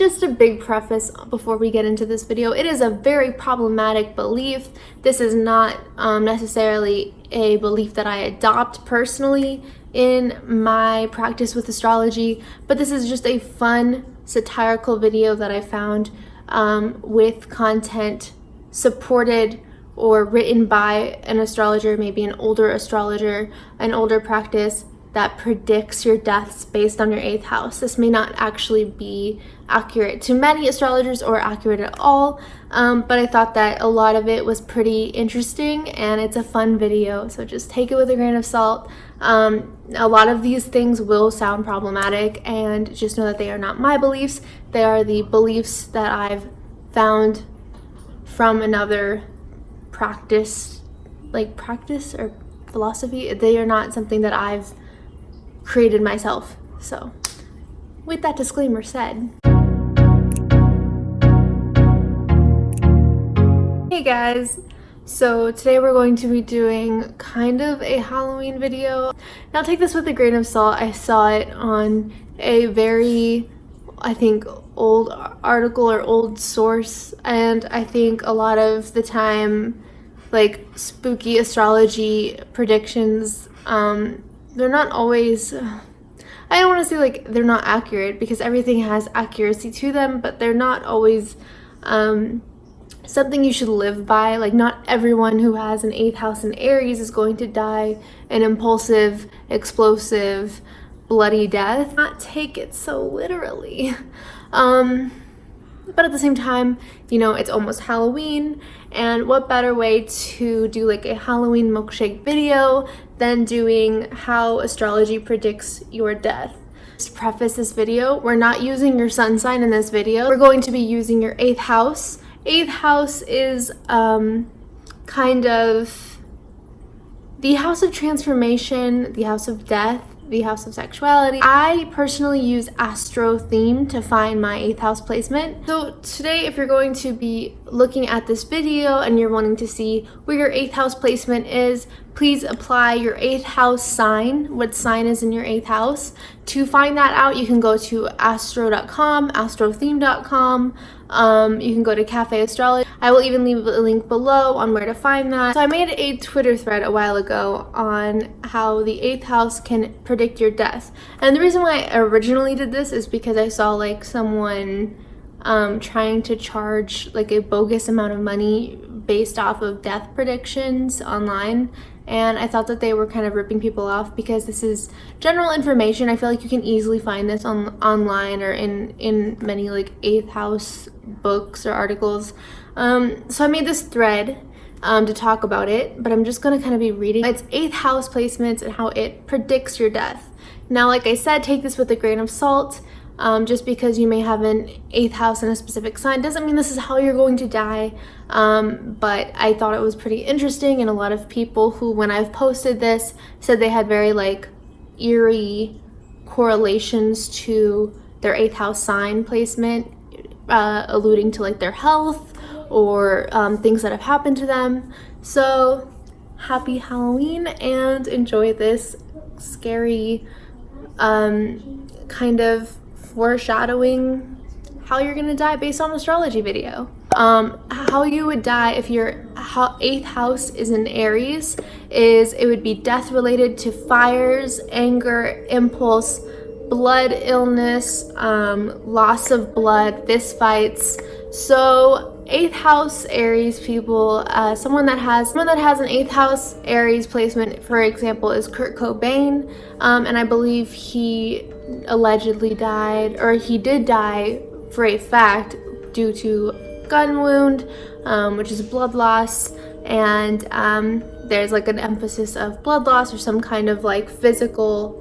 Just a big preface before we get into this video. It is a very problematic belief. This is not necessarily a belief that I adopt personally in my practice with astrology, but this is just a fun satirical video that I found with content supported or written by an astrologer, maybe an older astrologer, an older practice that predicts your deaths based on your 8th house. This may not actually be accurate to many astrologers or accurate at all, but I thought that a lot of it was pretty interesting and it's a fun video, so just take it with a grain of salt. A lot of these things will sound problematic, and just know that they are not my beliefs. They are the beliefs that I've found from another practice or philosophy. They are not something that I've created myself. So with that disclaimer said, hey guys, so today we're going to be doing kind of a Halloween video. Now take this with a grain of salt. I saw it on a very, I think, old article or old source, and I think a lot of the time, like, spooky astrology predictions, they're not always, I don't want to say like they're not accurate, because everything has accuracy to them, but they're not always something you should live by. Like, not everyone who has an 8th house in Aries is going to die an impulsive, explosive, bloody death. Not take it so literally. But at the same time, you know, it's almost Halloween, and what better way to do like a Halloween milkshake video than doing how astrology predicts your death. Just to preface this video, we're not using your sun sign in this video. We're going to be using your 8th house. 8th house is kind of the house of transformation, the house of death, the house of sexuality. I personally use astro theme to find my 8th house placement. So today, if you're going to be looking at this video and you're wanting to see where your 8th house placement is, please apply your 8th house sign, what sign is in your 8th house. To find that out, you can go to astro.com, astrotheme.com. You can go to Cafe Astrology. I will even leave a link below on where to find that. So I made a Twitter thread a while ago on how the 8th house can predict your death. And the reason why I originally did this is because I saw like someone trying to charge like a bogus amount of money based off of death predictions online. And I thought that they were kind of ripping people off, because this is general information. I feel like you can easily find this online or in many like 8th house books or articles. So I made this thread to talk about it, but I'm just going to kind of be reading its 8th house placements and how it predicts your death. Now, like I said, take this with a grain of salt. Just because you may have an 8th house in a specific sign doesn't mean this is how you're going to die. But I thought it was pretty interesting, and a lot of people who, when I've posted this, said they had very like eerie correlations to their 8th house sign placement, alluding to like their health or things that have happened to them. So happy Halloween and enjoy this scary kind of foreshadowing how you're gonna die based on astrology video. How you would die if your 8th house is in Aries is it would be death related to fires, anger, impulse, blood, illness, loss of blood, fist fights. So 8th house Aries people, someone that has an 8th house Aries placement, for example, is Kurt Cobain, and I believe he allegedly died, or he did die for a fact, due to gun wound, which is blood loss, and there's like an emphasis of blood loss or some kind of like physical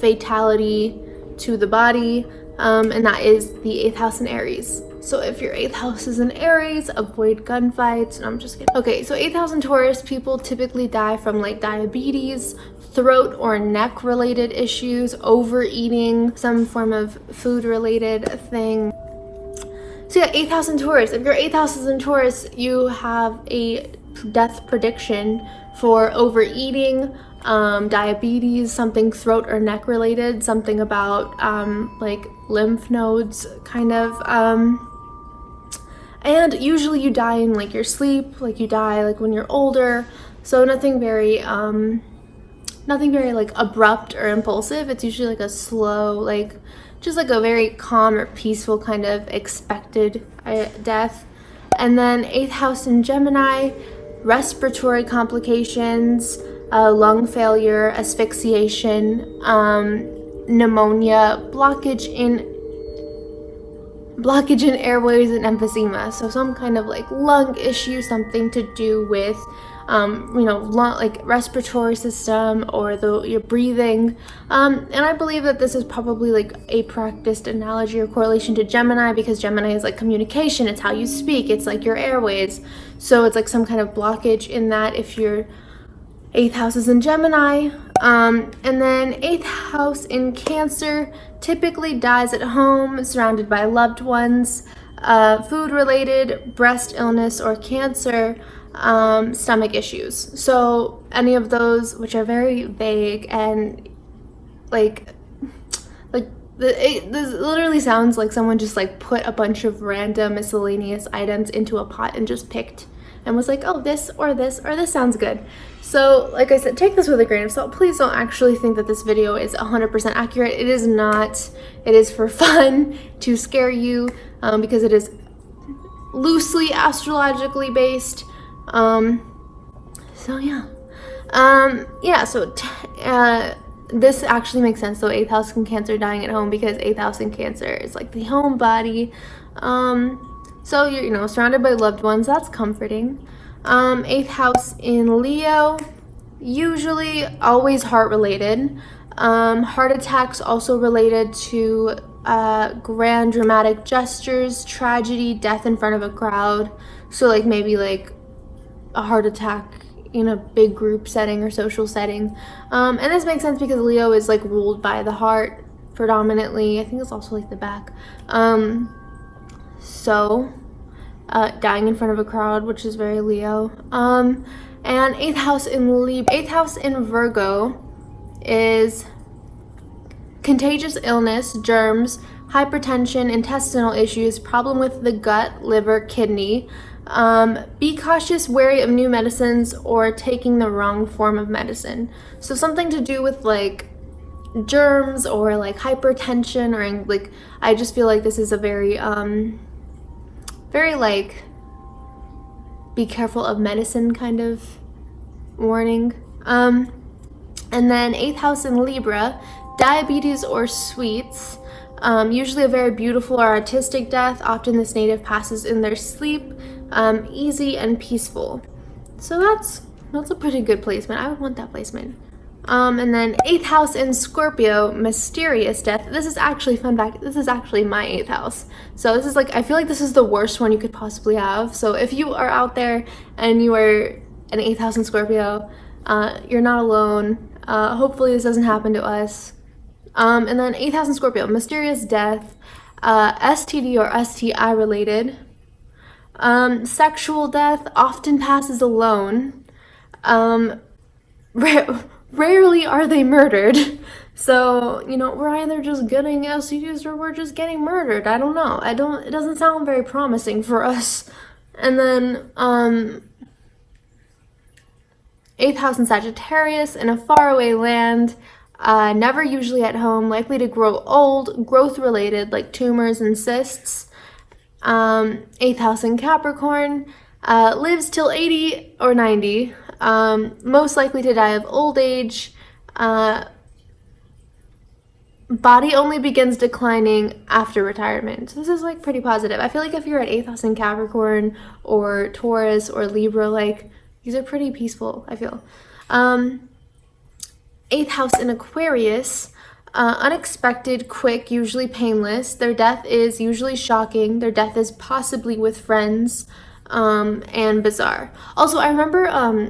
fatality to the body, and that is the 8th house in Aries. So if your 8th house is in Aries, avoid gunfights. No, I'm just kidding. Okay, so 8th house in Taurus, people typically die from like diabetes, throat or neck related issues, overeating, some form of food related thing. So yeah, 8th house in Taurus. If your 8th house is in Taurus, you have a death prediction for overeating, diabetes, something throat or neck related, something about like lymph nodes kind of, and usually you die in like your sleep, like you die like when you're older, so nothing very like abrupt or impulsive. It's usually like a slow, like just like a very calm or peaceful kind of expected death. And then 8th house in Gemini, respiratory complications, lung failure, asphyxiation, pneumonia, blockage in airways, and emphysema. So some kind of like lung issue, something to do with like respiratory system or your breathing. And I believe that this is probably like a practiced analogy or correlation to Gemini, because Gemini is like communication, it's how you speak, it's like your airways. So it's like some kind of blockage in that if your 8th house is in Gemini. And then 8th house in Cancer typically dies at home, surrounded by loved ones, food related, breast illness or cancer, stomach issues. So any of those, which are very vague and this literally sounds like someone just like put a bunch of random miscellaneous items into a pot and just picked and was like, oh, this or this or this sounds good. So like I said, take this with a grain of salt. Please don't actually think that this video is 100% accurate. It is not. It is for fun, to scare you, because it is loosely astrologically based. So yeah. This actually makes sense. So 8th house in Cancer dying at home, because 8th house in Cancer is like the home body. So you're surrounded by loved ones. That's comforting. 8th house in Leo, usually always heart related. Heart attacks also related to grand dramatic gestures, tragedy, death in front of a crowd. So like maybe like a heart attack in a big group setting or social setting. And this makes sense because Leo is like ruled by the heart predominantly. I think it's also like the back. Dying in front of a crowd, which is very Leo. And 8th house in Libra. 8th house in Virgo is contagious illness, germs, hypertension, intestinal issues, problem with the gut, liver, kidney. Be cautious, wary of new medicines or taking the wrong form of medicine. So something to do with like germs or like hypertension, or like, I just feel like this is a very like be careful of medicine kind of warning. And then 8th house in Libra, diabetes or sweets, usually a very beautiful or artistic death. Often this native passes in their sleep, easy and peaceful. So that's a pretty good placement. I would want that placement. And then 8th house in Scorpio, mysterious death. This is actually, fun fact, this is actually my 8th house. So this is like, I feel like this is the worst one you could possibly have. So if you are out there and you are an 8th house in Scorpio, you're not alone. Hopefully this doesn't happen to us. And then 8th house in Scorpio, mysterious death, STD or STI related. Sexual death often passes alone. Rarely are they murdered. So, we're either just getting STDs or we're just getting murdered. I don't know. It doesn't sound very promising for us. And then, 8th house in Sagittarius, in a faraway land, never usually at home, likely to grow old, growth related, like tumors and cysts. 8th house in Capricorn, lives till 80 or 90, most likely to die of old age. Body only begins declining after retirement. So this is like pretty positive. I feel like if you're at 8th house in Capricorn or Taurus or Libra, like these are pretty peaceful, I feel. 8th house in Aquarius, unexpected, quick, usually painless. Their death is usually shocking. Their death is possibly with friends, and bizarre. Also, I remember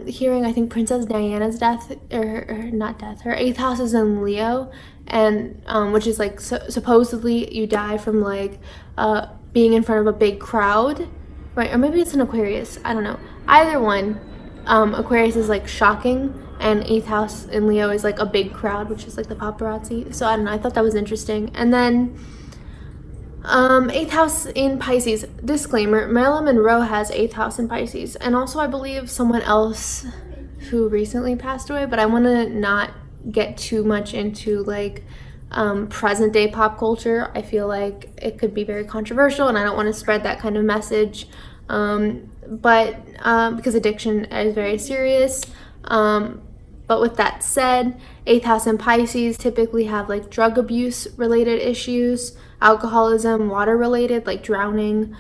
hearing, I think, Princess Diana's death, or not death, her 8th house is in Leo, and which is like supposedly you die from like being in front of a big crowd, right? Or maybe it's an Aquarius, I don't know. Either one, Aquarius is like shocking, and 8th house in Leo is like a big crowd, which is like the paparazzi. So I don't know, I thought that was interesting. And then 8th house in Pisces. Disclaimer, Marilyn Monroe has 8th house in Pisces, and also I believe someone else who recently passed away, but I want to not get too much into like present day pop culture. I feel like it could be very controversial and I don't want to spread that kind of message, because addiction is very serious. But with that said, 8th house in Pisces typically have like drug abuse related issues, alcoholism, water related like drowning,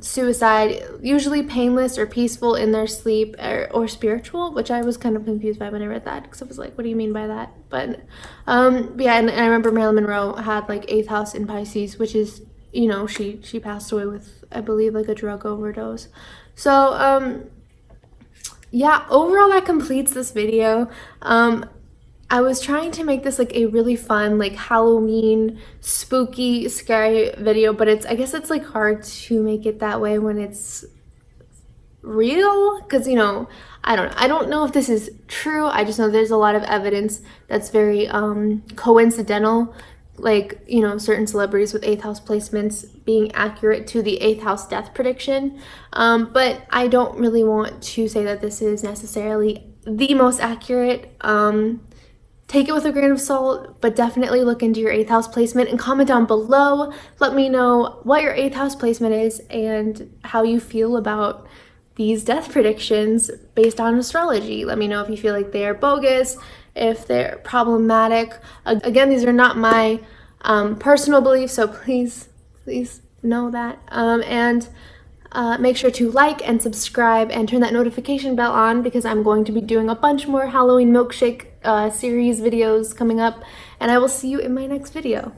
suicide, usually painless or peaceful in their sleep, or spiritual, which I was kind of confused by when I read that, because I was like, what do you mean by that? But yeah, and I remember Marilyn Monroe had like 8th house in Pisces, which is, you know, she passed away with, I believe, like a drug overdose. So yeah, overall that completes this video. I was trying to make this like a really fun, like Halloween, spooky, scary video, but I guess it's like hard to make it that way when it's real, because, you know, I don't know if this is true. I just know there's a lot of evidence that's very coincidental, like, you know, certain celebrities with 8th house placements being accurate to the 8th house death prediction, but I don't really want to say that this is necessarily the most accurate. Take it with a grain of salt, but definitely look into your 8th house placement and comment down below. Let me know what your 8th house placement is and how you feel about these death predictions based on astrology. Let me know if you feel like they are bogus, if they're problematic. Again, these are not my personal beliefs, so please know that. And make sure to like and subscribe and turn that notification bell on, because I'm going to be doing a bunch more Halloween milkshake series videos coming up, and I will see you in my next video.